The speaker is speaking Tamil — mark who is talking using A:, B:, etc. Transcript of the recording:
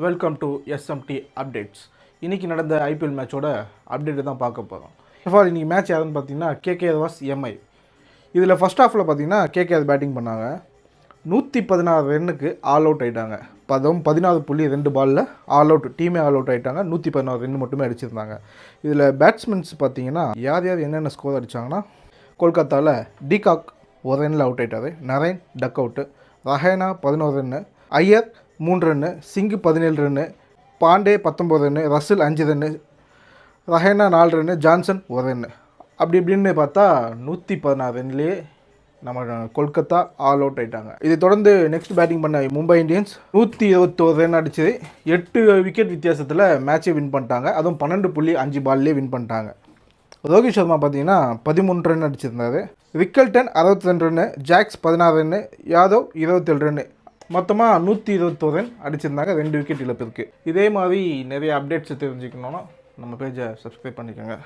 A: Welcome to SMT updates. இன்றைக்கி நடந்த ஐபிஎல் மேட்சோட அப்டேட்டு தான் பார்க்க போகிறோம். ஃபார் இன்றைக்கி மேட்ச் யாருன்னு பார்த்தீங்கன்னா கேகேஆர் வாஸ் எம்ஐ. இதில் ஃபஸ்ட் ஹாஃபில் பார்த்தீங்கன்னா கேகேஆர் பேட்டிங் பண்ணாங்க. 116 ரன்னுக்கு ஆல் அவுட் ஆகிட்டாங்க. 14.2 பாலில் ஆல் அவுட், டீமே ஆல் அவுட் ஆகிட்டாங்க. 116 ரன் மட்டுமே அடிச்சிருந்தாங்க. இதில் பேட்ஸ்மென்ஸ் பார்த்தீங்கன்னா யார் என்னென்ன ஸ்கோர் அடித்தாங்கன்னா, கொல்கத்தாவில் டிகாக் ஒரு ரன்னில் அவுட் ஆகிட்டார். Narine duck out, Rahane 11 run, Iyer 3 run, Singh 17 run, Pandey 19 run, Russell 5 run, Rahane 4 run, Johnson 1 run. அப்படி இப்படின்னு பார்த்தா 116 ரன்லேயே நம்ம கொல்கத்தா ஆல் அவுட் ஆகிட்டாங்க. இதை தொடர்ந்து நெக்ஸ்ட் பேட்டிங் பண்ண மும்பை இந்தியன்ஸ் 121 ரன் அடிச்சு 8 விக்கெட் வித்தியாசத்தில் மேட்சை வின் பண்ணிட்டாங்க. அதுவும் 12.5 பால்லே வின் பண்ணிட்டாங்க. ரோஹித் சர்மா பார்த்தீங்கன்னா 13 ரன் அடிச்சிருந்தார். Rickelton 62 run, Jacks 16 run, Yadav 27 run, மொத்தமாக 121 ரன் அடிச்சிருந்தாங்க. 2 விக்கெட் இழப்பு இருக்குது. இதே மாதிரி நிறைய அப்டேட்ஸ் தெரிஞ்சுக்கணுன்னா நம்ம பேஜை சப்ஸ்கிரைப் பண்ணிக்கோங்க.